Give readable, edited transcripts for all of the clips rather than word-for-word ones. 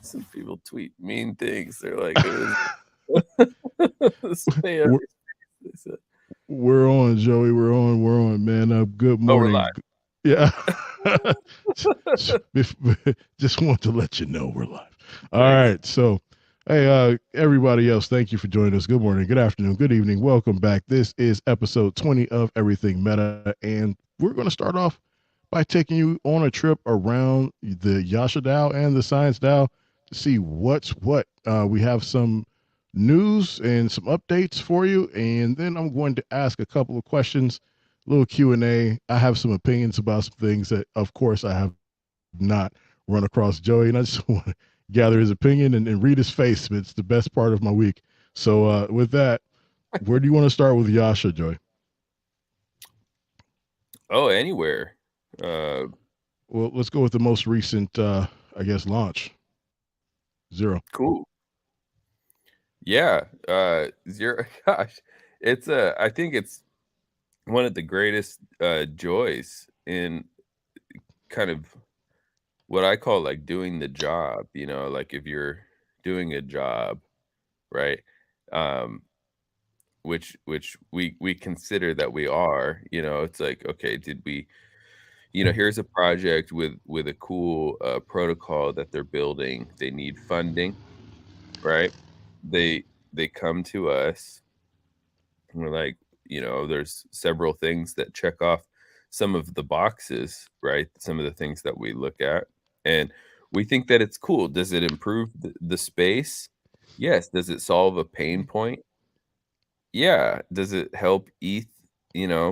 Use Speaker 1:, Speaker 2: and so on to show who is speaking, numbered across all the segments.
Speaker 1: Some people tweet mean things. They're like, it was stay on
Speaker 2: we're,
Speaker 1: your space. They said,
Speaker 2: we're on, Joey. We're on, man. Good
Speaker 1: oh, we're
Speaker 2: morning.
Speaker 1: live.
Speaker 2: Yeah. Just want to let you know we're live. All
Speaker 1: Thanks.
Speaker 2: right. So, hey, everybody else, thank you for joining us. Good morning, good afternoon, good evening. Welcome back. This is episode 20 of Everything Meta, and we're going to start off by taking you on a trip around the Yasha DAO and the Science DAO to see what's what. We have some news and some updates for you, and then I'm going to ask a couple of questions, a little Q&A. I have some opinions about some things that, of course, I have not run across Joey, and I just want to gather his opinion and read his face. It's the best part of my week. So, with that, where do you want to start with Yasha, Joey?
Speaker 1: Oh, anywhere. Uh,
Speaker 2: Well, let's go with the most recent, I guess, launch. Zero.
Speaker 1: cool. Yeah. Zero. Gosh, I think it's one of the greatest joys in kind of what I call like doing the job. Like if you're doing a job, right? Um, which we consider that we are. It's like, okay, did we, here's a project with a cool protocol that they're building. They need funding, right? They come to us, and we're like, there's several things that check off some of the boxes, right? Some of the things that we look at, and we think that it's cool. Does it improve the space? Yes. Does it solve a pain point? Yeah. Does it help ETH,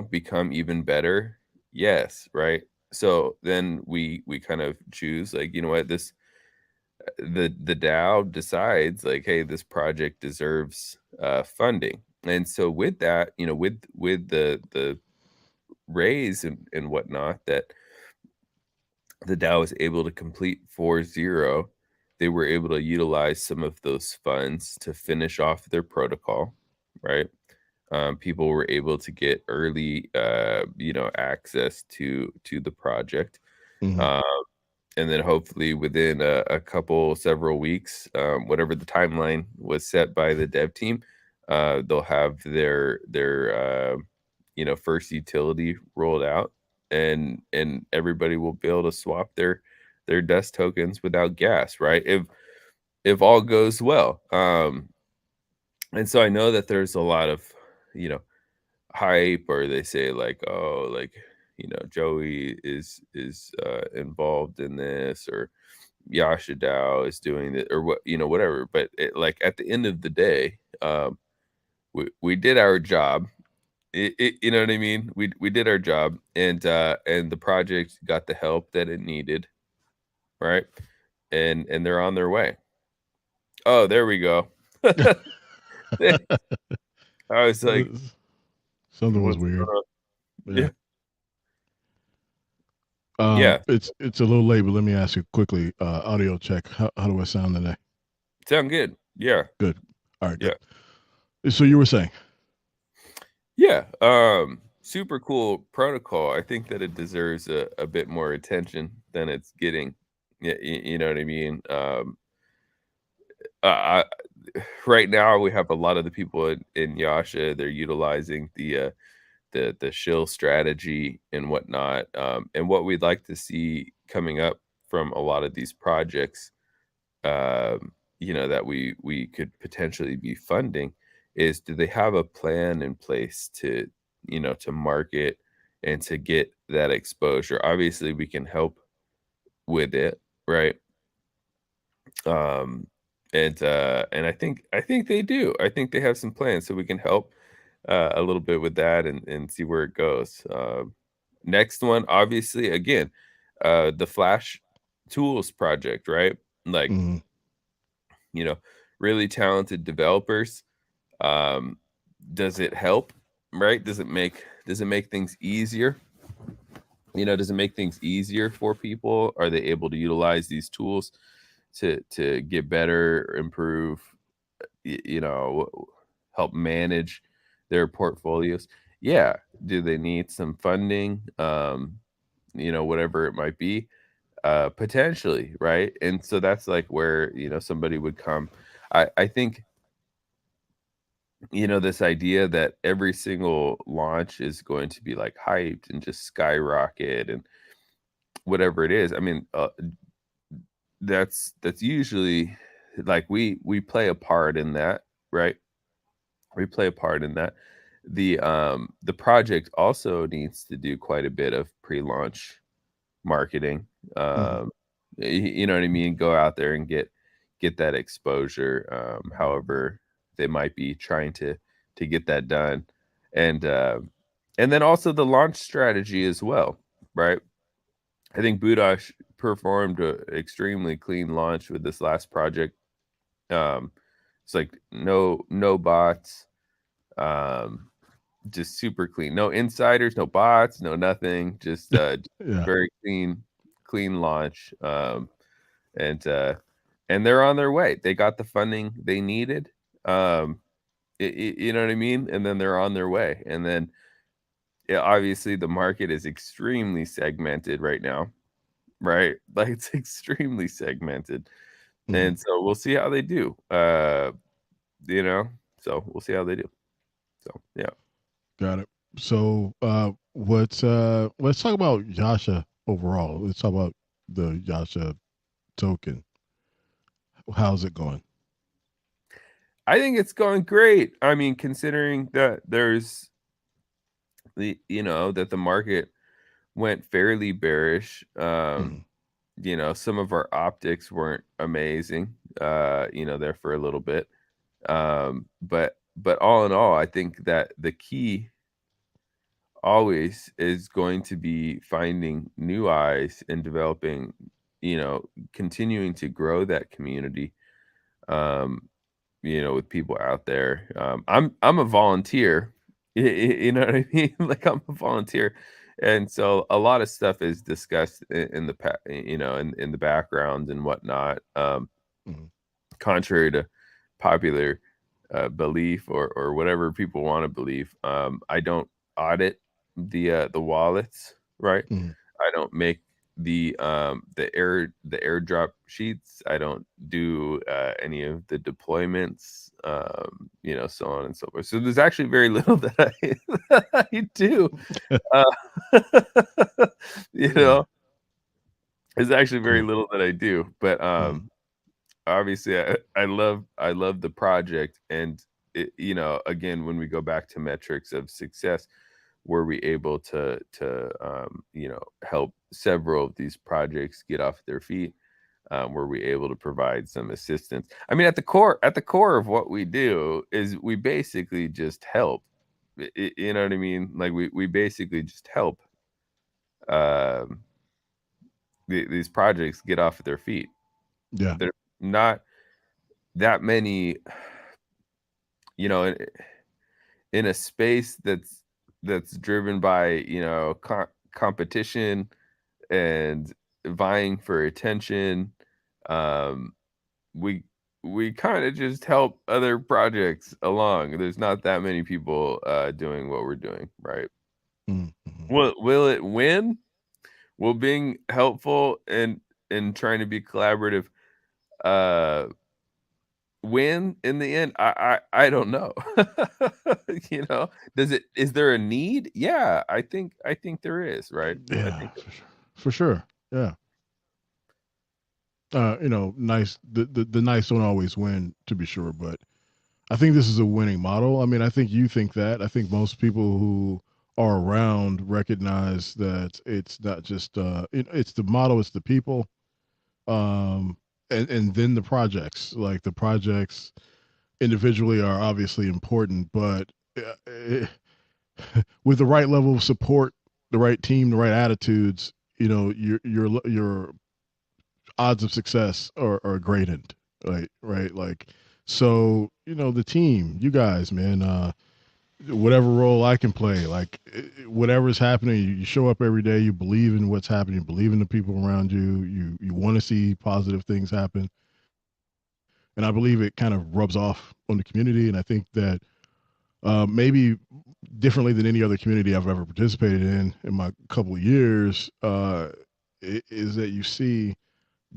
Speaker 1: become even better? Yes, right? So then we kind of choose, like, you know what, the DAO decides, like, hey, this project deserves funding. And so with that, with the raise and whatnot that the DAO is able to complete 4.0, they were able to utilize some of those funds to finish off their protocol, right? People were able to get early, access to the project,
Speaker 2: Mm-hmm.
Speaker 1: um, and then hopefully within a couple several weeks, whatever the timeline was set by the dev team, they'll have their first utility rolled out, and everybody will be able to swap their dust tokens without gas, right? If all goes well. And so I know that there's a lot of, you know, hype, or they say like, oh, like, Joey is involved in this, or Yasha DAO is doing it, or what, whatever. But like at the end of the day, we did our job. You know what I mean? We did our job, and the project got the help that it needed, right? And they're on their way. Oh, there we go. I was like,
Speaker 2: Something was
Speaker 1: what's
Speaker 2: weird.
Speaker 1: going on?
Speaker 2: Yeah.
Speaker 1: Yeah. Yeah.
Speaker 2: It's a little late, but let me ask you quickly. Audio check. How do I sound today?
Speaker 1: Sound good. Yeah.
Speaker 2: Good. All right, good.
Speaker 1: Yeah.
Speaker 2: So you were saying?
Speaker 1: Yeah. Super cool protocol. I think that it deserves a bit more attention than it's getting. Yeah, you know what I mean? I right now we have a lot of the people in Yasha, they're utilizing the shill strategy and whatnot. And what we'd like to see coming up from a lot of these projects, that we could potentially be funding, is, do they have a plan in place to market and to get that exposure? Obviously we can help with it, right? um and I think they do. I think they have some plans, so we can help a little bit with that, and see where it goes. Next one, obviously, again, the Flash Tools project, right? Like,
Speaker 2: Mm-hmm.
Speaker 1: you know really talented developers. um does it help, right? Does it make things easier? Does it make things easier for people? Are they able to utilize these tools to get better, improve, help manage their portfolios? Yeah. Do they need some funding? Whatever it might be. potentially, right? And so that's like where, somebody would come. I think, this idea that every single launch is going to be like hyped and just skyrocket and whatever it is. I mean, that's usually like we play a part in that, right? We play a part in that. The project also needs to do quite a bit of pre-launch marketing.
Speaker 2: Mhm.
Speaker 1: You know what I mean? Go out there and get that exposure. However, they might be trying to get that done, and and then also the launch strategy as well, right? I think Budash performed a extremely clean launch with this last project. Um, it's like no bots, um, just super clean. No insiders, no bots, no nothing. Just
Speaker 2: Yeah.
Speaker 1: very clean launch. And and they're on their way. They got the funding they needed. Um, you know what I mean? And then they're on their way. And then yeah, obviously the market is extremely segmented right now, right? Like it's extremely segmented.
Speaker 2: Mhm.
Speaker 1: And so we'll see how they do. You know, so we'll see how they do. So yeah.
Speaker 2: Got it. So, let's talk about Yasha overall. Let's talk about the Yasha token. How's it going?
Speaker 1: I think it's going great. I mean, considering that there's that the market went fairly bearish.
Speaker 2: Mhm.
Speaker 1: Some of our optics weren't amazing, there for a little bit. But all in all, I think that the key always is going to be finding new eyes and developing, continuing to grow that community. Um, with people out there. I'm a volunteer. You know what I mean? Like I'm a volunteer, and so a lot of stuff is discussed in the in the background and whatnot.
Speaker 2: Mhm.
Speaker 1: Contrary to popular belief or whatever people want to believe, I don't audit the wallets, right?
Speaker 2: Mhm.
Speaker 1: I don't make the airdrop sheets. I don't do any of the deployments, so on and so forth. So there's actually very little that that I do. Uh, you
Speaker 2: Yeah.
Speaker 1: know, there's actually very
Speaker 2: Cool.
Speaker 1: little that I do. But
Speaker 2: Mhm.
Speaker 1: obviously I love the project, and again, when we go back to metrics of success, were we able to help several of these projects get off their feet? Were we able to provide some assistance? I mean, at the core of what we do is we basically just help. You know what I mean? Like we basically just help um, these projects get off their feet.
Speaker 2: Yeah.
Speaker 1: There's not that many, you know, in a space that's driven by competition and vying for attention. um we kind of just help other projects along. There's not that many people doing what we're doing, right?
Speaker 2: Mhm. Mhm.
Speaker 1: Will it win? Will being helpful and trying to be collaborative uh win in the end? I don't know. Is there a need? Yeah, I think there is, right? I
Speaker 2: Yeah,
Speaker 1: think
Speaker 2: for sure. For sure. Yeah. Nice. The nice don't always win, to be sure, but I think this is a winning model. I mean, I think you think that. I think most people who are around recognize that it's not just it's the model, it's the people, um, and then the projects. Like the projects individually are obviously important, but with the right level of support, the right team, the right attitudes, your odds of success are graded. Right. Like so, the team, you guys, man, whatever role I can play, like whatever's happening, you show up every day, you believe in what's happening, you believe in the people around you, you want to see positive things happen. And I believe it kind of rubs off on the community. And I think that maybe differently than any other community I've ever participated in my couple of years. is that you see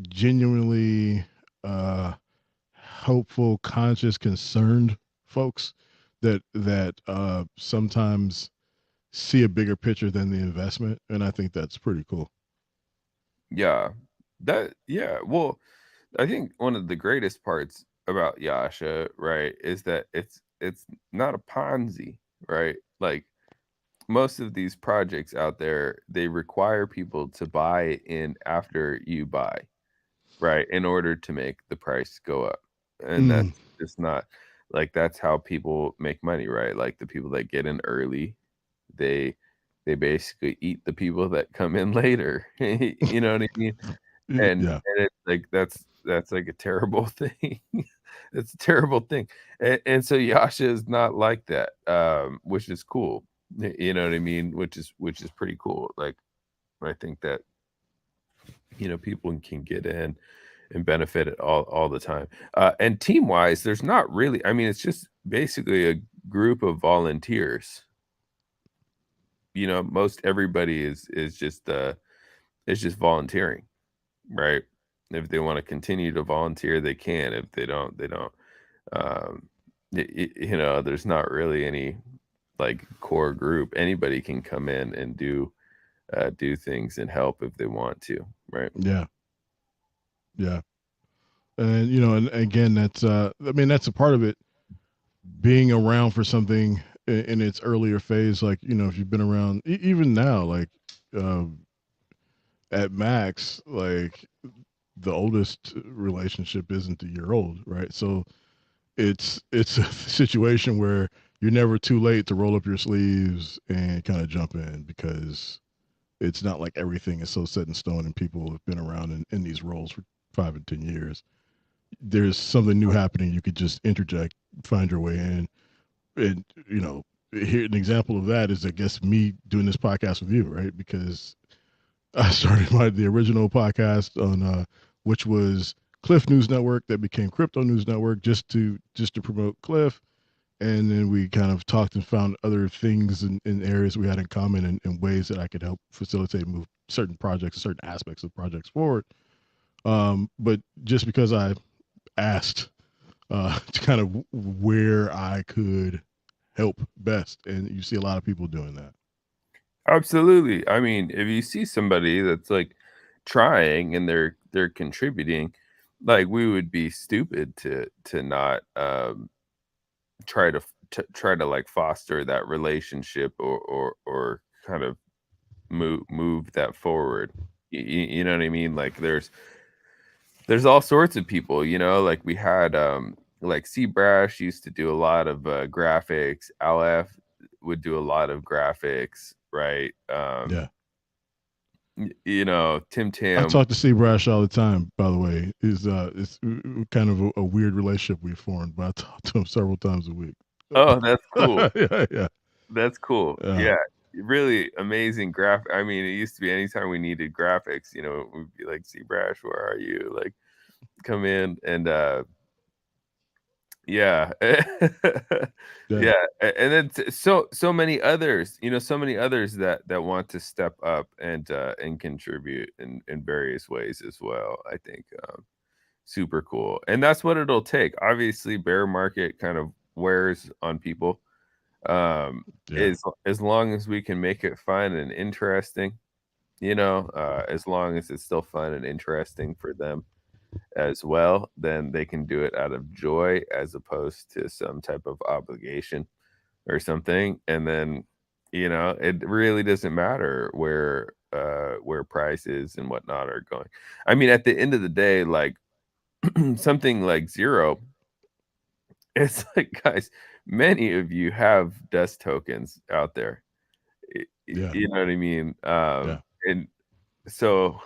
Speaker 2: genuinely hopeful, conscious, concerned folks that sometimes see a bigger picture than the investment, and I think that's pretty cool.
Speaker 1: Yeah. Yeah. Well, I think one of the greatest parts about Yasha, right, is that it's not a Ponzi, right? Like most of these projects out there, they require people to buy in after you buy, right, in order to make the price go up. And
Speaker 2: Mm,
Speaker 1: that's just not like that's how people make money, right? Like the people that get in early, they they basically eat the people that come in later. You know what I mean?
Speaker 2: yeah,
Speaker 1: And it's like that's like a terrible thing. It's a terrible thing. And so Yasha is not like that, which is cool. You know what I mean? Which is pretty cool. Like I think that people can get in and benefit it all the time. And team wise, there's not really. I mean, it's just basically a group of volunteers. Most everybody is just volunteering, right? If they want to continue to volunteer, they can. If they don't, they don't. Um, there's not really any like core group. Anybody can come in and do things and help if they want to, right?
Speaker 2: yeah, yeah. And and again, I mean, that's a part of it. Being around for something in its earlier phase, like if you've been around, even now, like uh, at max, like the oldest relationship isn't a year old, right? So it's a situation where you're never too late to roll up your sleeves and kind of jump in, because it's not like everything is so set in stone and people have been around in these roles for 5 and 10 years. There's something new happening. You could just interject, find your way in. And here an example of that is, I guess, me doing this podcast with you, right? Because I started the original podcast on which was Cliff News Network, that became Crypto News Network, just to promote Cliff. And then we kind of talked and found other things in areas we had in common, and ways that I could help facilitate, move certain projects, certain aspects of projects forward. But just because I asked to kind of where I could help best, and you see a lot of people doing that.
Speaker 1: Absolutely. I mean, if you see somebody that's like trying and they're contributing, like we would be stupid to not try to like foster that relationship or kind of move that forward. You know what I mean? Like there's all sorts of people, like we had like Brash used to do a lot of graphics. LF would do a lot of graphics, right?
Speaker 2: Yeah.
Speaker 1: Tim
Speaker 2: I
Speaker 1: Tam.
Speaker 2: talk to Steve Brash all the time, by the way. Is it's kind of a weird relationship we formed, but I talk to him several times a week.
Speaker 1: Oh, that's cool.
Speaker 2: Yeah, yeah,
Speaker 1: That's cool.
Speaker 2: yeah,
Speaker 1: Yeah. Really amazing I mean, it used to be anytime we needed graphics, we'd be like, Brash, where are you? Like, come in and yeah.
Speaker 2: yeah,
Speaker 1: Yeah, and then so many others, so many others that want to step up and contribute in various ways as well. I think super cool. And that's what it'll take. Obviously, bear market kind of wears on people. Um
Speaker 2: yeah,
Speaker 1: as long as we can make it fun and interesting, as long as it's still fun and interesting for them as well, then they can do it out of joy as opposed to some type of obligation or something. And then, it really doesn't matter where prices and whatnot are going. I mean, at the end of the day, like something like zero, it's like, guys, many of you have dust tokens out there.
Speaker 2: yeah,
Speaker 1: You know what I mean?
Speaker 2: yeah.
Speaker 1: And so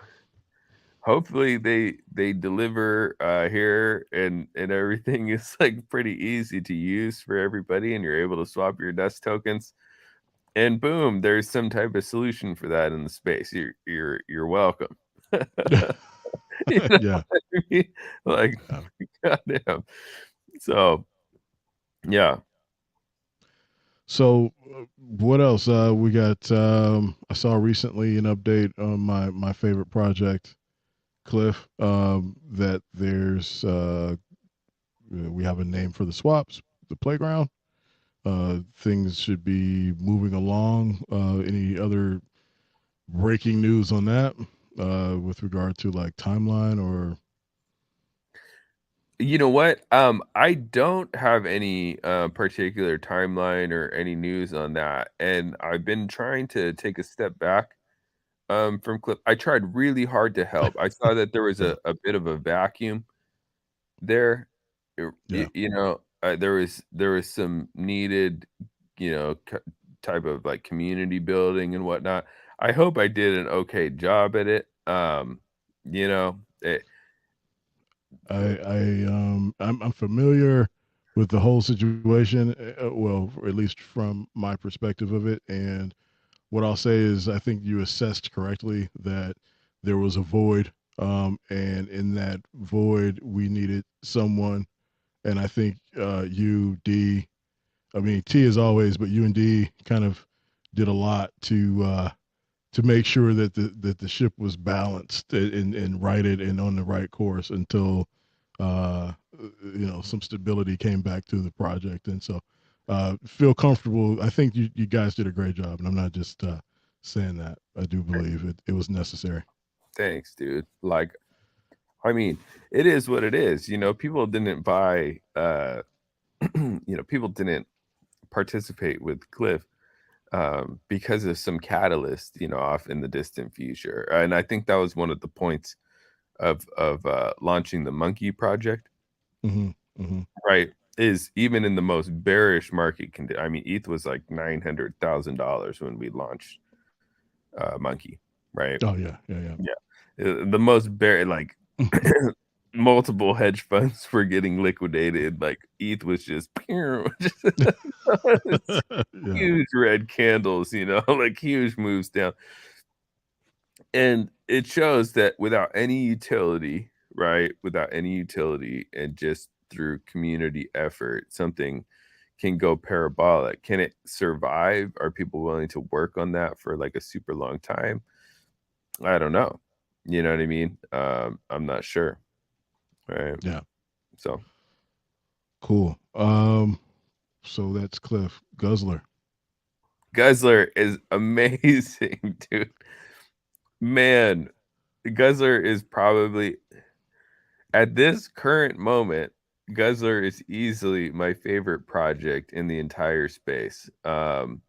Speaker 1: hopefully they deliver here and everything is like pretty easy to use for everybody and you're able to swap your dust tokens and boom, there's some type of solution for that in the space. You're welcome. You know
Speaker 2: Yeah.
Speaker 1: what I mean? Like goddamn. So yeah.
Speaker 2: So, what else? We got. I saw recently an update on my favorite project, Cliff. That there's we have a name for the swaps, the playground. Things should be moving along. Any other breaking news on that with regard to like timeline or?
Speaker 1: You know what? I don't have any particular timeline or any news on that, and I've been trying to take a step back from clip. I tried really hard to help. I saw that there was
Speaker 2: Yeah,
Speaker 1: a bit of a vacuum there.
Speaker 2: yeah.
Speaker 1: There was some needed, type of like community building and whatnot. I hope I did an okay job at it. You know, it,
Speaker 2: I'm familiar with the whole situation. Well, at least from my perspective of it, and what I'll say is, I think you assessed correctly that there was a void, and in that void, we needed someone. And I think you, D, I mean T as always, but you and D kind of did a lot to make sure that the ship was balanced and righted and on the right course until some stability came back to the project. And so feel comfortable. I think you guys did a great job, and I'm not just saying that. I do believe it was necessary.
Speaker 1: thanks, dude. Like, I mean, it is what it is. People didn't buy. People didn't participate with Cliff because of some catalyst, off in the distant future. And I think that was one of the points of launching the Monkey project,
Speaker 2: Hmm. Hmm.
Speaker 1: right? Is even in the most bearish market condition. I mean, ETH was like $900,000 when we launched Monkey, right?
Speaker 2: Oh yeah, yeah,
Speaker 1: Yeah, the most bear like
Speaker 2: yeah.
Speaker 1: multiple hedge funds were getting liquidated. Like ETH was just,
Speaker 2: Yeah,
Speaker 1: huge red candles, like huge moves down. And it shows that without any utility, right? Without any utility and just through community effort, something can go parabolic. Can it survive? Are people willing to work on that for like a super long time? I don't know. You know what I mean? I'm not sure. Right.
Speaker 2: yeah.
Speaker 1: So
Speaker 2: Cool. So that's Cliff Guzzler.
Speaker 1: Guzzler is amazing, dude. Man, Guzzler is probably at this current moment, Guzzler is easily my favorite project in the entire space. Am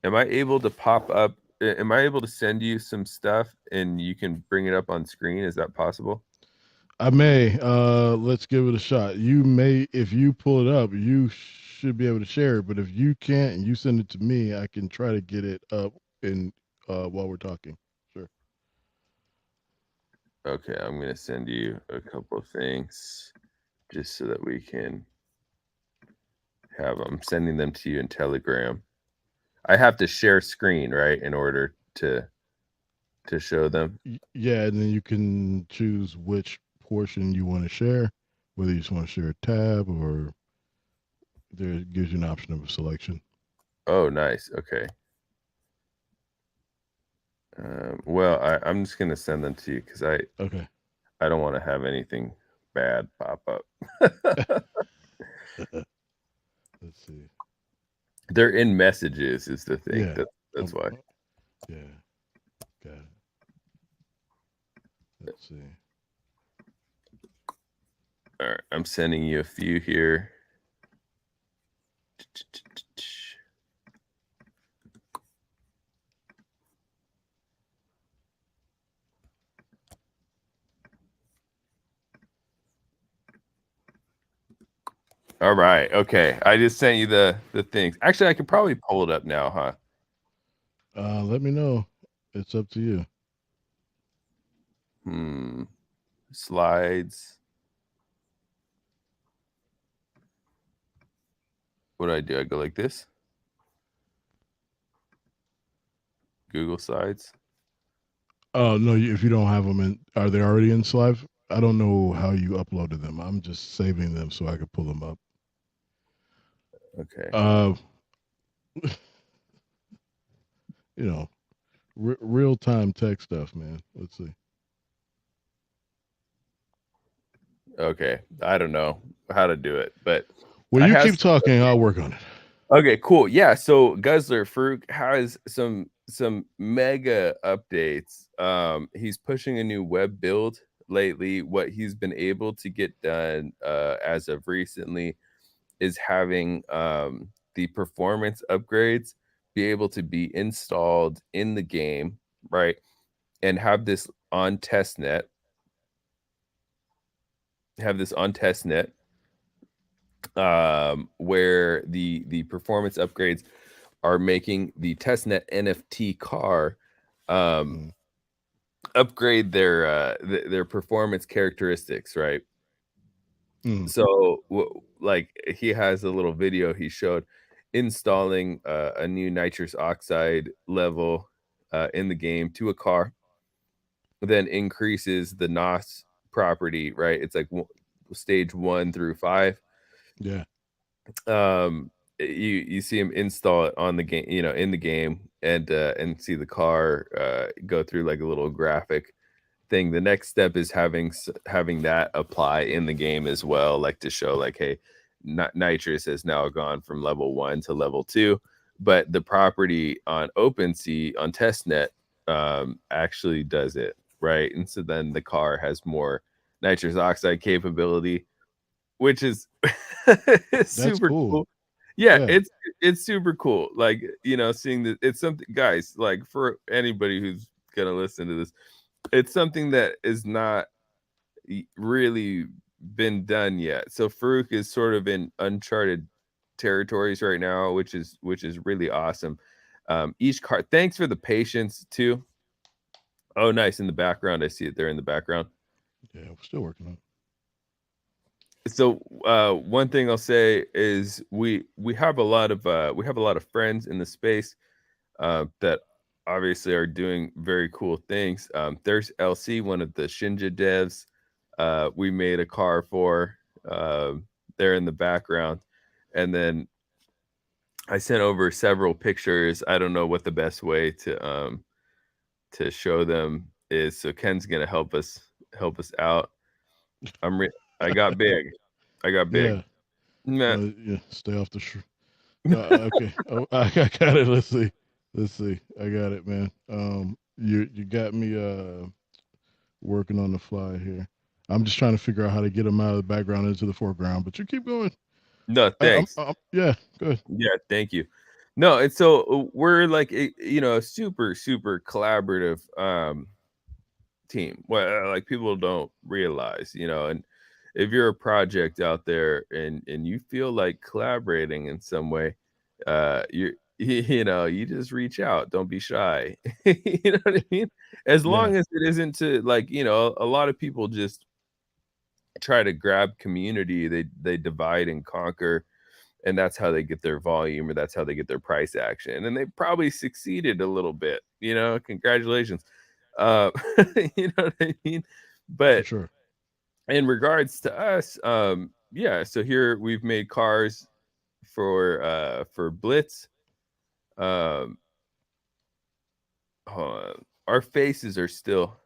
Speaker 1: I able to pop up? Am I able to send you some stuff and you can bring it up on screen? Is that possible?
Speaker 2: I may. Let's give it a shot. You may, if you pull it up, you should be able to share it. But if you can't and you send it to me, I can try to get it up in while we're talking. Sure.
Speaker 1: Okay, I'm gonna send you a couple of things just so that we can have them. Sending them to you in Telegram. I have to share screen, right, in order to show them.
Speaker 2: Yeah, and then you can choose which portion you want to share, whether you just want to share a tab or there gives you an option of a selection.
Speaker 1: Oh, nice. Okay. Well, I'm just gonna send them to you because
Speaker 2: Okay.
Speaker 1: I don't want to have anything bad pop up.
Speaker 2: Let's see.
Speaker 1: They're in messages, is the thing.
Speaker 2: Yeah.
Speaker 1: That's
Speaker 2: Um,
Speaker 1: why.
Speaker 2: yeah. Got it. Let's see.
Speaker 1: All right, I'm sending you a few here. All right. Okay. I just sent you the things. Actually, I could probably pull it up now, huh?
Speaker 2: Let me know. It's up to you.
Speaker 1: Hmm. Slides. What do I do? I go like this. Google Slides.
Speaker 2: Oh no! If you don't have them in, are they already in Slive? I don't know how you uploaded them. I'm just saving them so I can pull them up.
Speaker 1: Okay.
Speaker 2: Uh, You know, real time tech stuff, man. Let's see.
Speaker 1: Okay, I don't know how to do it, but
Speaker 2: Well,
Speaker 1: I
Speaker 2: you
Speaker 1: have
Speaker 2: keep
Speaker 1: some
Speaker 2: talking. I'll work on it.
Speaker 1: okay, cool. Yeah, so Guzzler Farouk has some mega updates. He's pushing a new web build lately. What he's been able to get done as of recently is having the performance upgrades be able to be installed in the game, right? And have this on testnet where the performance upgrades are making the testnet NFT car um,
Speaker 2: Mm,
Speaker 1: upgrade their performance characteristics, right?
Speaker 2: mm,
Speaker 1: So, like he has a little video he showed installing a new nitrous oxide level in the game to a car, then increases the NOS property, right? It's like stage 1 through 5.
Speaker 2: yeah.
Speaker 1: You see him install it on the game, in the game, and see the car go through like a little graphic thing. The next step is having that apply in the game as well, like to show like, hey, nitrous has now gone from level 1 to level 2, but the property on OpenSea on testnet actually does it, right? And so then the car has more nitrous oxide capability, which is
Speaker 2: That's
Speaker 1: super
Speaker 2: cool.
Speaker 1: cool. Yeah,
Speaker 2: Yeah.
Speaker 1: it's super cool. Like, seeing that it's something, guys, like for anybody who's gonna listen to this, it's something that is not really been done yet. So Farouk is sort of in uncharted territories right now, which is really awesome. Each car, thanks for the patience too. Oh, nice, in the background. I see it there in the background.
Speaker 2: Yeah. We're still working on it.
Speaker 1: So one thing I'll say is we have a lot of friends in the space that obviously are doing very cool things. There's LC, one of the Shinja devs. We made a car for there in the background, and then I sent over several pictures. I don't know what the best way to show them is. So Ken's gonna help us out. I'm re- I got big. I got big.
Speaker 2: Yeah.
Speaker 1: Nah.
Speaker 2: Yeah. Stay off the. Okay. Oh, I got it. Let's see. Let's see. I got it, man. You got me working on the fly here. I'm just trying to figure out how to get them out of the background into the foreground, but you keep going.
Speaker 1: No, thanks.
Speaker 2: Yeah, good.
Speaker 1: Yeah, thank you. No, it's so we're like a super super collaborative team. Well, like people don't realize, and if you're a project out there and you feel like collaborating in some way, you you just reach out. Don't be shy. You know what I mean? As
Speaker 2: Yeah,
Speaker 1: long as it isn't to like, a lot of people just try to grab community. They divide and conquer, and that's how they get their volume, or that's how they get their price action, and they probably succeeded a little bit. Congratulations. uh you know what I mean?
Speaker 2: for
Speaker 1: But
Speaker 2: sure.
Speaker 1: in regards to us, yeah, so here we've made cars for Blitz. um hold on. Our faces are still.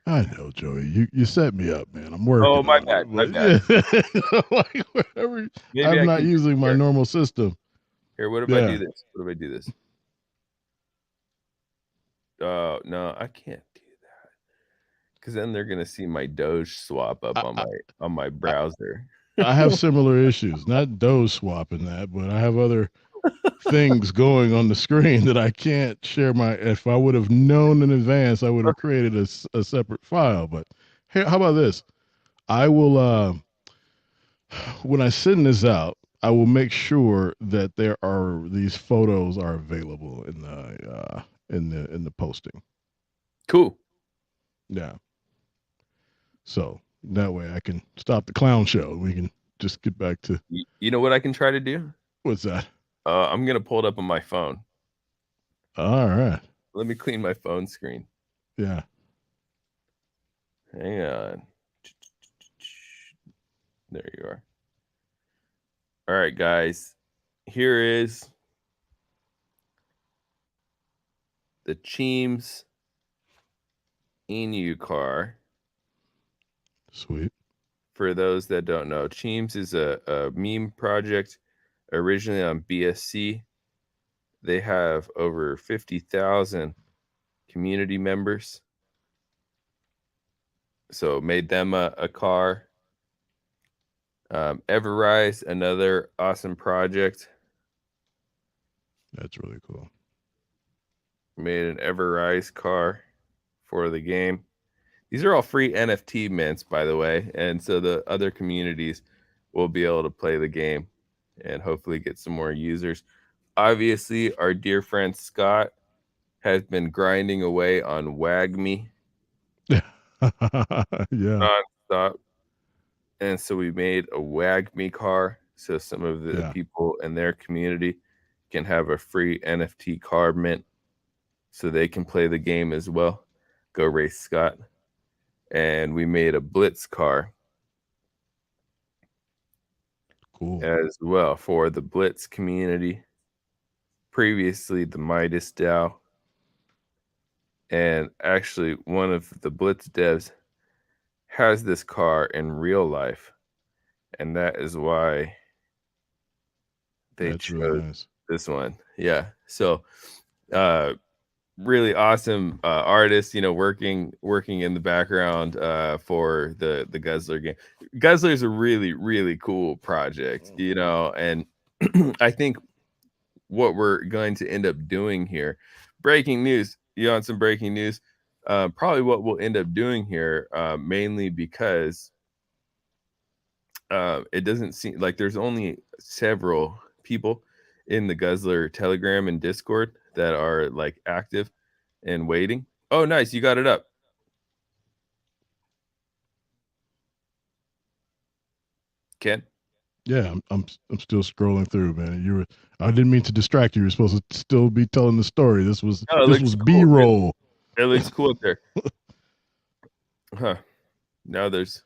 Speaker 2: I know, Joey. You set me up, man. I'm
Speaker 1: Oh,
Speaker 2: working
Speaker 1: my
Speaker 2: on
Speaker 1: bad,
Speaker 2: it.
Speaker 1: my
Speaker 2: But
Speaker 1: bad.
Speaker 2: yeah, like whatever.
Speaker 1: Maybe
Speaker 2: I'm
Speaker 1: I
Speaker 2: not
Speaker 1: can do
Speaker 2: using my
Speaker 1: here.
Speaker 2: normal system.
Speaker 1: Here, what if I do
Speaker 2: Yeah.
Speaker 1: this? What if I do this? Oh, no, I can't do that, because then they're gonna see my Doge swap up
Speaker 2: I,
Speaker 1: on
Speaker 2: I,
Speaker 1: my
Speaker 2: I
Speaker 1: browser.
Speaker 2: I have similar issues. Not Doge swapping that, but I have other things going on the screen that I can't share my. If I would have known in advance, I would have created a separate file. But hey, how about this? I will when I send this out, I will make sure that these photos are available in the posting.
Speaker 1: Cool.
Speaker 2: Yeah. So that way I can stop the clown show. We can just get back to
Speaker 1: You know what I can try to do?
Speaker 2: what's that?
Speaker 1: I'm gonna pull it up on my phone.
Speaker 2: All right.
Speaker 1: Let me clean my phone screen.
Speaker 2: Yeah.
Speaker 1: Hang on. There you are. All right, guys. Here is the Cheems Inu car.
Speaker 2: Sweet.
Speaker 1: For those that don't know, Cheems is a meme project originally on BSC. They have over 50,000 community members. So made them a car. Everrise, another awesome project.
Speaker 2: That's really cool.
Speaker 1: Made an Everrise car for the game. These are all free NFT mints, by the way, and so the other communities will be able to play the game and hopefully get some more users. Obviously, our dear friend Scott has been grinding away on WagMe
Speaker 2: Yeah.
Speaker 1: nonstop, and so we made a WagMe car so some of the
Speaker 2: Yeah.
Speaker 1: people in their community can have a free NFT car mint so they can play the game as well. Go race Scott. And we made a Blitz car
Speaker 2: Cool.
Speaker 1: as well for the Blitz community. Previously, the Midas DAO. And actually, one of the Blitz devs has this car in real life. And that is why they
Speaker 2: That's really
Speaker 1: chose
Speaker 2: nice.
Speaker 1: this one. Yeah. So, really awesome artist, working in the background for the Guzzler game. Guzzler is a really, really cool project, and I think what we're going to end up doing here, breaking news, you want some breaking news? Probably what we'll end up doing here, mainly because it doesn't seem like there's only several people in the Guzzler Telegram and Discord that are like active and waiting. Oh, nice, you got it up. Ken?
Speaker 2: Yeah, I'm still scrolling through, man. I didn't mean to distract you. You're supposed to still be telling the story. This was
Speaker 1: Oh, it
Speaker 2: this
Speaker 1: looks
Speaker 2: was
Speaker 1: cool.
Speaker 2: B-roll.
Speaker 1: It looks cool up there. Huh. Now there's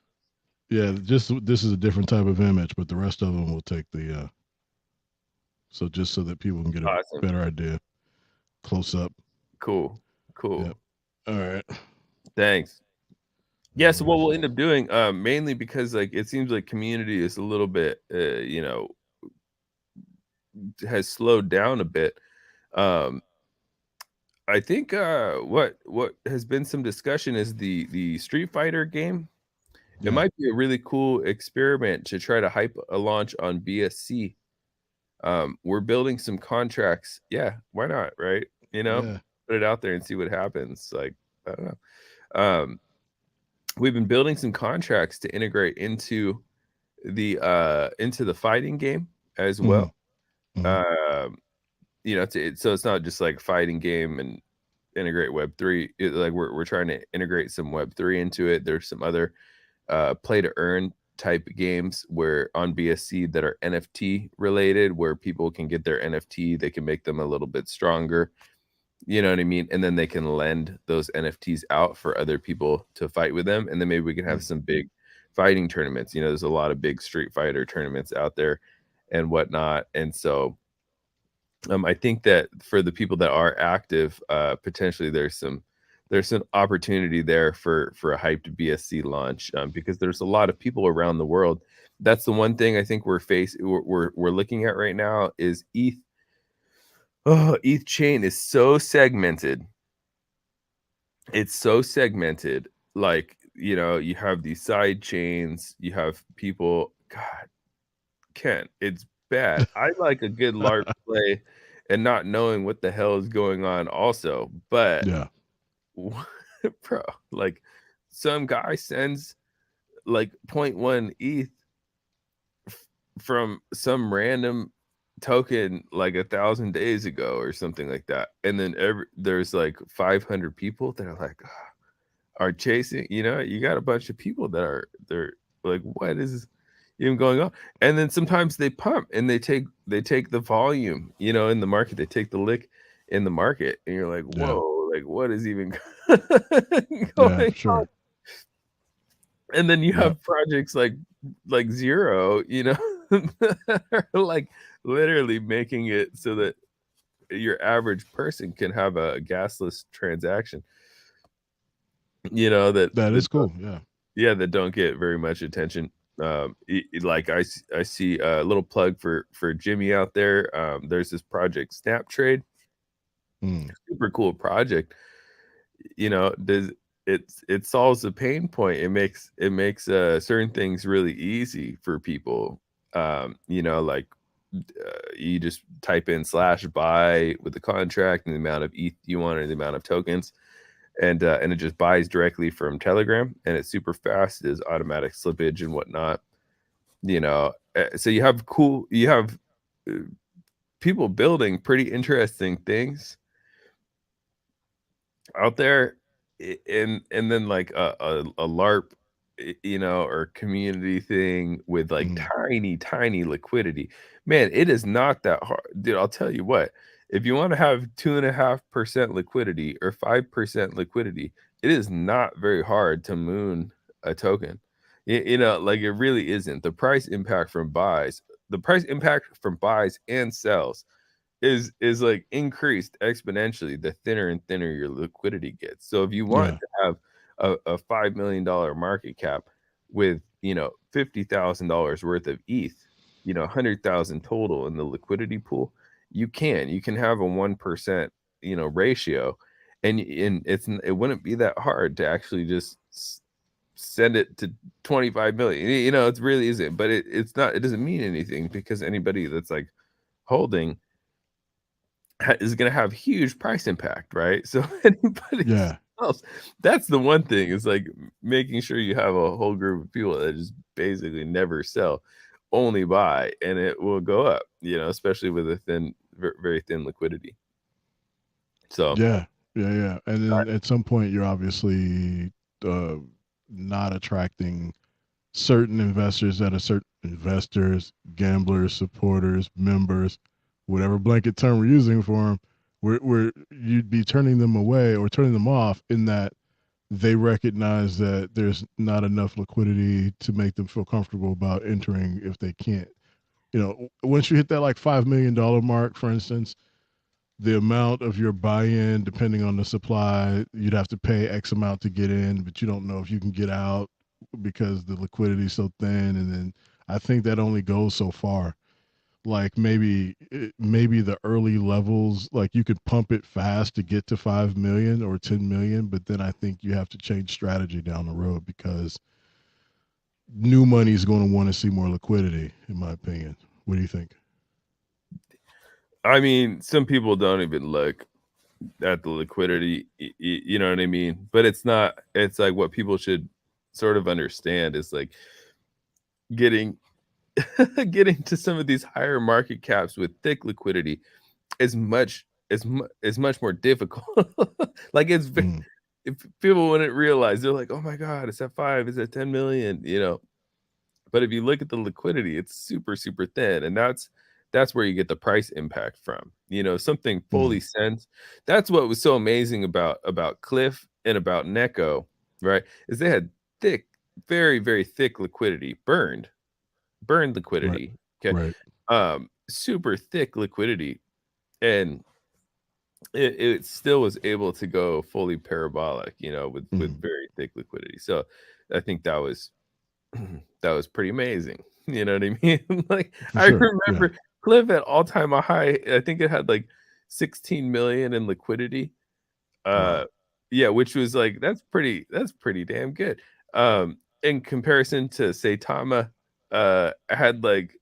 Speaker 2: Yeah, just this is a different type of image, but the rest of them will take the so just so that people can get a
Speaker 1: awesome.
Speaker 2: better idea. Close up.
Speaker 1: Cool.
Speaker 2: Yep. All right.
Speaker 1: Thanks. Yeah, so what we'll end up doing, mainly because like it seems like community is a little bit has slowed down a bit. I think what has been some discussion is the Street Fighter game. It
Speaker 2: Yeah.
Speaker 1: might be a really cool experiment to try to hype a launch on BSC. We're building some contracts. Yeah, why not, right?
Speaker 2: Yeah.
Speaker 1: Put it out there and see what happens. Like, I don't know. We've been building some contracts to integrate into the fighting game as well.
Speaker 2: Mhm.
Speaker 1: So it's not just like fighting game and integrate Web3. Like we're trying to integrate some Web3 into it. There's some other play to earn type games where on BSC that are NFT related, where people can get their NFT, they can make them a little bit stronger. You know what I mean? And then they can lend those NFTs out for other people to fight with them. And then maybe we can have some big fighting tournaments. There's a lot of big Street Fighter tournaments out there and whatnot. And so I think that for the people that are active, potentially there's some opportunity there for a hyped BSC launch, because there's a lot of people around the world. That's the one thing I think we're looking at right now is ETH. Oh, ETH chain is so segmented. It's so segmented. Like, you have these side chains, you have people. God, Ken, it's bad. I like a good LARP play and not knowing what the hell is going on also. But
Speaker 2: Yeah.
Speaker 1: bro, like some guy sends like 0.1 ETH from some random token like 1,000 days ago or something like that. And then there's like 500 people that are like, are chasing, you got a bunch of people that they're like, what is even going on? And then sometimes they pump and they take the volume, in the market, they take the lick in the market, and you're like, whoa, like what is even going
Speaker 2: For sure.
Speaker 1: on? And then you have projects like Zero, that are like literally making it so that your average person can have a gasless transaction, you know,
Speaker 2: That
Speaker 1: that
Speaker 2: is cool. Yeah.
Speaker 1: yeah, that don't get very much attention. Like I see a little plug for Jimmy out there. There's this project Snap Trade,
Speaker 2: Mm,
Speaker 1: super cool project. You know, does it solves the pain point. It makes certain things really easy for people. You know, like you just type in slash buy with the contract and the amount of ETH you want or the amount of tokens, and it just buys directly from Telegram, and it's super fast. It is automatic slippage and whatnot. You know, so you have uh, people building pretty interesting things out there, and then like a LARP, you know, or community thing with like
Speaker 2: mm,
Speaker 1: tiny liquidity. Man, it is not that hard, dude. I'll tell you what. If you want to have 2.5% liquidity or 5% liquidity, it is not very hard to moon a token. You know, like it really isn't. The price impact from buys and sells is like increased exponentially the thinner and thinner your liquidity gets. So if you want
Speaker 2: yeah.
Speaker 1: to have a $5 million market cap with, you know, $50,000 worth of ETH, you know, 100,000 total in the liquidity pool, you can have a 1%, you know, ratio, and it wouldn't be that hard to actually just send it to 25 million. You know, it really isn't, but it's not, it doesn't mean anything because anybody that's like holding is going to have huge price impact, right? So anybody
Speaker 2: Yeah.
Speaker 1: else, that's the one thing is like making sure you have a whole group of people that just basically never sell, only buy, and it will go up. You know, especially with a very thin liquidity. So
Speaker 2: Yeah. Yeah. Yeah. And then at some point, you're obviously uh, not attracting certain investors that are certain investors, gamblers, supporters, members, whatever blanket term we're using for them, where you'd be turning them away or turning them off in that they recognize that there's not enough liquidity to make them feel comfortable about entering if they can't. You know, once you hit that like $5 million mark, for instance, the amount of your buy-in, depending on the supply, you'd have to pay X amount to get in, but you don't know if you can get out because the liquidity is so thin. And then I think that only goes so far. Like maybe the early levels, like you could pump it fast to get to 5 million or 10 million, but then I think you have to change strategy down the road because new money is going to want to see more liquidity, in my opinion. What do you think?
Speaker 1: I mean, some people don't even look at the liquidity, you know what I mean? But it's not, it's like what people should sort of understand is like getting getting to some of these higher market caps with thick liquidity is much more difficult. Like
Speaker 2: Mm,
Speaker 1: if people wouldn't realize, they're like, oh my god, it's at 5, it's at 10 million, you know. But if you look at the liquidity, it's super thin, and that's where you get the price impact from. You know, something fully
Speaker 2: mm,
Speaker 1: sent. That's what was so amazing about Cliff and about Neko, right? Is they had thick, very thick liquidity, burned
Speaker 2: right,
Speaker 1: liquidity. Okay.
Speaker 2: right.
Speaker 1: Super thick liquidity, and it still was able to go fully parabolic, you know, with
Speaker 2: Mm,
Speaker 1: very thick liquidity. So I think that was that was pretty amazing. You know what I mean? Like
Speaker 2: for
Speaker 1: I
Speaker 2: sure. Yeah.
Speaker 1: remember Cliff at all-time high, I think it had like 16 million in liquidity. Uh
Speaker 2: Wow.
Speaker 1: yeah, which was like that's pretty damn good. In comparison to Saitama, had like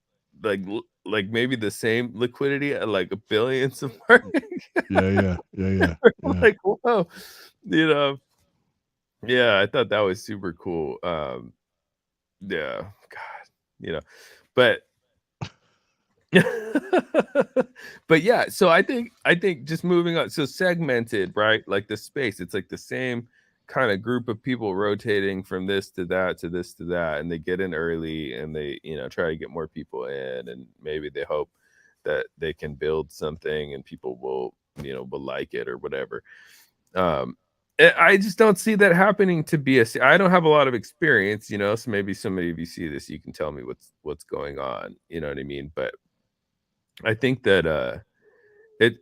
Speaker 1: maybe the same liquidity at like a billions of market.
Speaker 2: Yeah, yeah, yeah, yeah, yeah.
Speaker 1: Like, whoa, you know. Yeah, I thought that was super cool. Yeah, God, you know, but but yeah, so I think just moving on, so segmented, right? Like the space, it's like the same kind of group of people rotating from this to that to this to that, and they get in early and they, you know, try to get more people in, and maybe they hope that they can build something and people will, you know, will like it or whatever. I just don't see that happening to BSC. I don't have a lot of experience, you know, so maybe somebody of you see this, you can tell me what's going on, you know what I mean? But I think that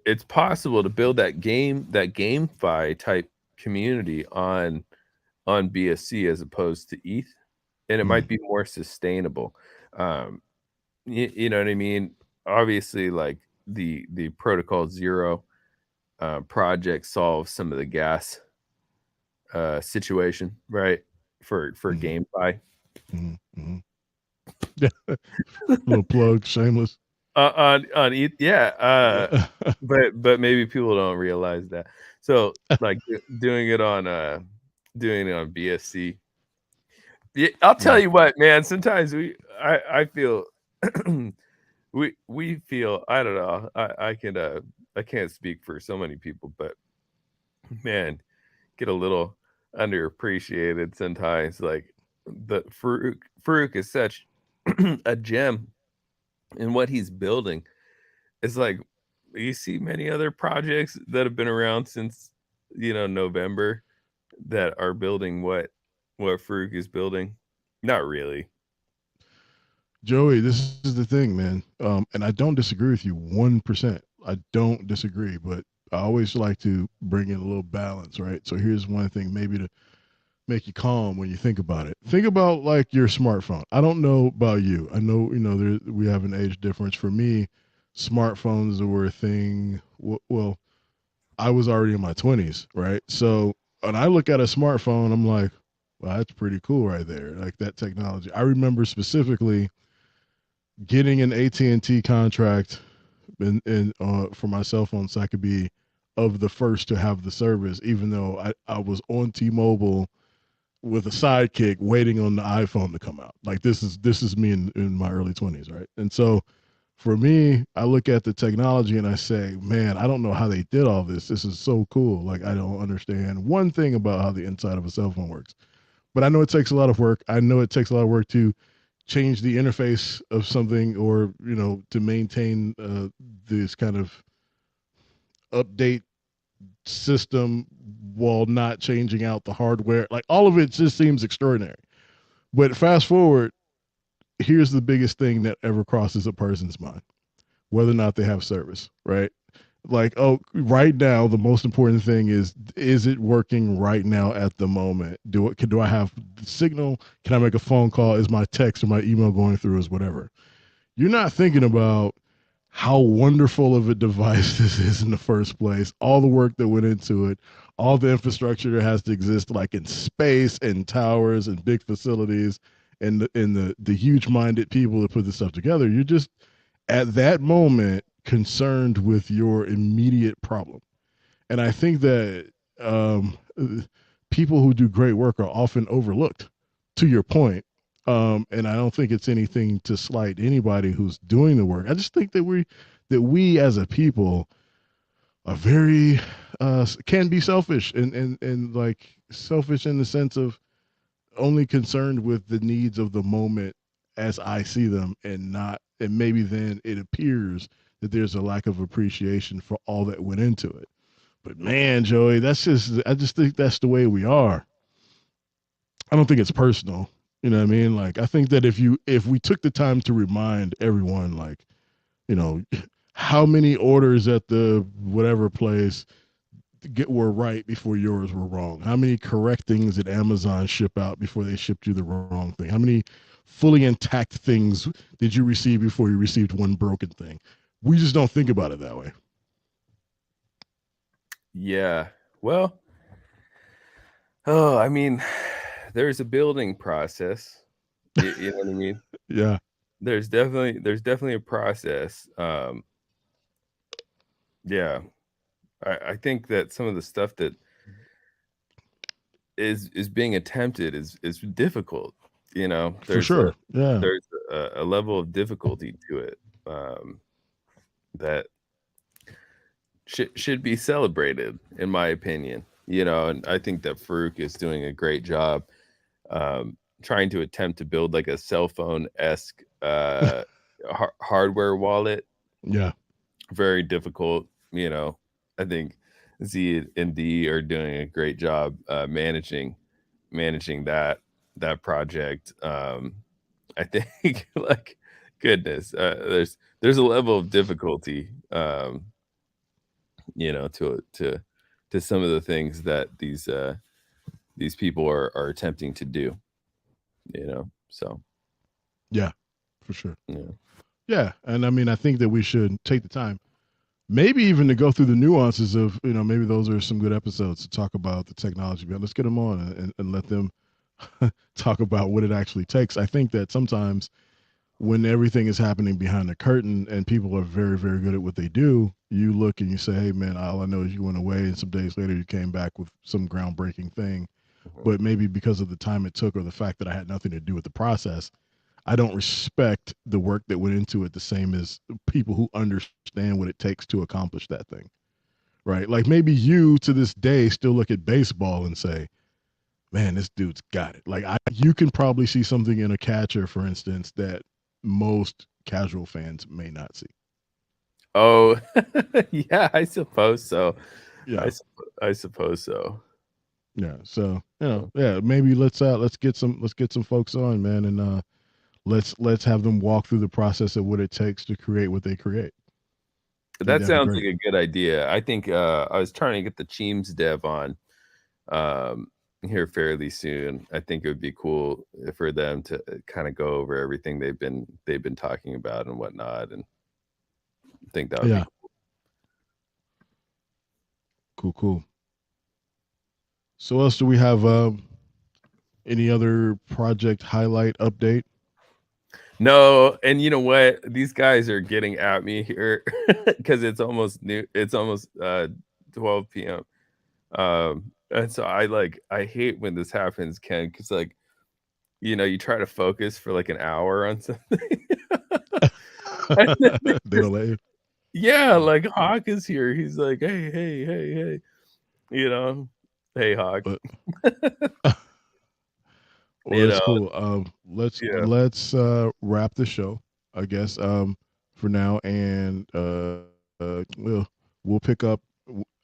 Speaker 1: it's possible to build that GameFi type community on BSC as opposed to ETH, and it
Speaker 2: Mm,
Speaker 1: might be more sustainable. Um, you know what I mean? Obviously, like the protocol zero project solves some of the gas situation, right? For
Speaker 2: mm,
Speaker 1: GameFi.
Speaker 2: mm, mm. Yeah, little plug, shameless.
Speaker 1: On ETH, yeah.
Speaker 2: Yeah.
Speaker 1: But maybe people don't realize that. So like doing it on BSC. Yeah, I'll tell
Speaker 2: Mm.
Speaker 1: you what, man. Sometimes I feel we feel, I don't know. I can't speak for so many people, but man, get a little underappreciated sometimes. Like the Farouk is such a gem in what he's building. It's like you see many other projects that have been around since November that are building what Farouk is building. Not really.
Speaker 2: Joey, this is the thing, man. And I don't disagree with you 1%. I don't disagree, but I always like to bring in a little balance, right? So here's one thing, maybe to make you calm when you think about it. Think about like your smartphone. I don't know about you. I know, we have an age difference. For me, smartphones were a thing. Well, I was already in my 20s, right? So when I look at a smartphone, I'm like, well, that's pretty cool right there. Like that technology. I remember specifically getting an AT&T contract for my cell phone so I could be of the first to have the service, even though I was on T-Mobile with a sidekick waiting on the iPhone to come out. Like this is me in my early 20s, right? And so for me, I look at the technology and I say, man, I don't know how they did all this. This is so cool. Like I don't understand one thing about how the inside of a cell phone works. But I know it takes a lot of work. I know it takes a lot of work to change the interface of something, or to maintain this kind of update system while not changing out the hardware. Like all of it just seems extraordinary. But fast forward, here's the biggest thing that ever crosses a person's mind: whether or not they have service, right? Like, oh, right now the most important thing is it working right now at the moment? Do I have signal? Can I make a phone call? Is my text or my email going through? Is whatever. You're not thinking about how wonderful of a device this is in the first place, all the work that went into it, all the infrastructure that has to exist, like in space and towers and big facilities, and the huge minded people that put this stuff together. You're just at that moment concerned with your immediate problem. And I think that um, people who do great work are often overlooked, to your point. And I don't think it's anything to slight anybody who's doing the work. I just think that we as a people are very can be selfish, and like selfish in the sense of only concerned with the needs of the moment as I see them, and maybe then it appears that there's a lack of appreciation for all that went into it. But man, Joey, I just think that's the way we are. I don't think it's personal. You know what I mean? Like I think that if we took the time to remind everyone, like, you know, how many orders at the whatever place were right before yours were wrong? How many correct things did Amazon ship out before they shipped you the wrong thing? How many fully intact things did you receive before you received one broken thing? We just don't think about it that way.
Speaker 1: Yeah. Well, oh, I mean, there's a building process. You know what I mean?
Speaker 2: Yeah,
Speaker 1: There's definitely a process. Yeah. I think that some of the stuff that is being attempted is difficult.
Speaker 2: for sure. Yeah,
Speaker 1: There's a level of difficulty to it, that should be celebrated, in my opinion. And I think that Farouk is doing a great job, trying to attempt to build like a cell phone esque hardware wallet.
Speaker 2: yeah.
Speaker 1: Very difficult. I think Z and D are doing a great job managing that project. I think like goodness, there's a level of difficulty, to some of the things that these people are attempting to do. So
Speaker 2: Yeah, for sure.
Speaker 1: yeah.
Speaker 2: Yeah, and I mean, I think that we should take the time, maybe even to go through the nuances of, maybe those are some good episodes to talk about the technology. But let's get them on and let them talk about what it actually takes. I think that sometimes when everything is happening behind the curtain and people are very, very good at what they do, you look and you say, hey, man, all I know is you went away and some days later you came back with some groundbreaking thing.
Speaker 1: Mhm.
Speaker 2: But maybe because of the time it took or the fact that I had nothing to do with the process, I don't respect the work that went into it the same as people who understand what it takes to accomplish that thing. Right? Like maybe you to this day still look at baseball and say, man, this dude's got it. Like you can probably see something in a catcher, for instance, that most casual fans may not see.
Speaker 1: Oh, yeah, I suppose so.
Speaker 2: Yeah.
Speaker 1: I suppose so.
Speaker 2: Yeah. So,
Speaker 1: Uh,
Speaker 2: yeah, maybe let's get some folks on, man, and let's have them walk through the process of what it takes to create what they create. I think
Speaker 1: That
Speaker 2: that'd be
Speaker 1: sounds
Speaker 2: great.
Speaker 1: like a good idea. I think I was trying to get the Teams dev on um, here fairly soon. I think it would be cool for them to kind of go over everything they've been talking about and whatnot, and I think that would be
Speaker 2: Yeah.
Speaker 1: cool.
Speaker 2: Cool, cool. So what else do we have? Any other project highlight update?
Speaker 1: No, and you know what? These guys are getting at me here because it's almost new. It's almost 12 p.m. And so I hate when this happens, Ken, because you try to focus for like an hour on something. And then they
Speaker 2: They
Speaker 1: just
Speaker 2: don't let you.
Speaker 1: yeah,
Speaker 2: Yeah.
Speaker 1: like Hawk is here. He's like, hey, hey, hey, hey, you know, hey Hawk.
Speaker 2: But well,
Speaker 1: You
Speaker 2: that's
Speaker 1: know,
Speaker 2: cool. Let's
Speaker 1: yeah,
Speaker 2: let's wrap the show, I guess. For now, and we'll pick up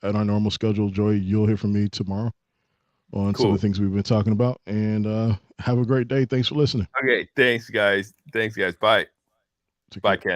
Speaker 2: at our normal schedule. Joy, you'll hear from me tomorrow on some of
Speaker 1: cool.
Speaker 2: the things we've been talking about. And have a great day. Thanks for listening.
Speaker 1: Okay, thanks guys. Thanks guys. Bye.
Speaker 2: Take
Speaker 1: Bye,
Speaker 2: care.
Speaker 1: Ken.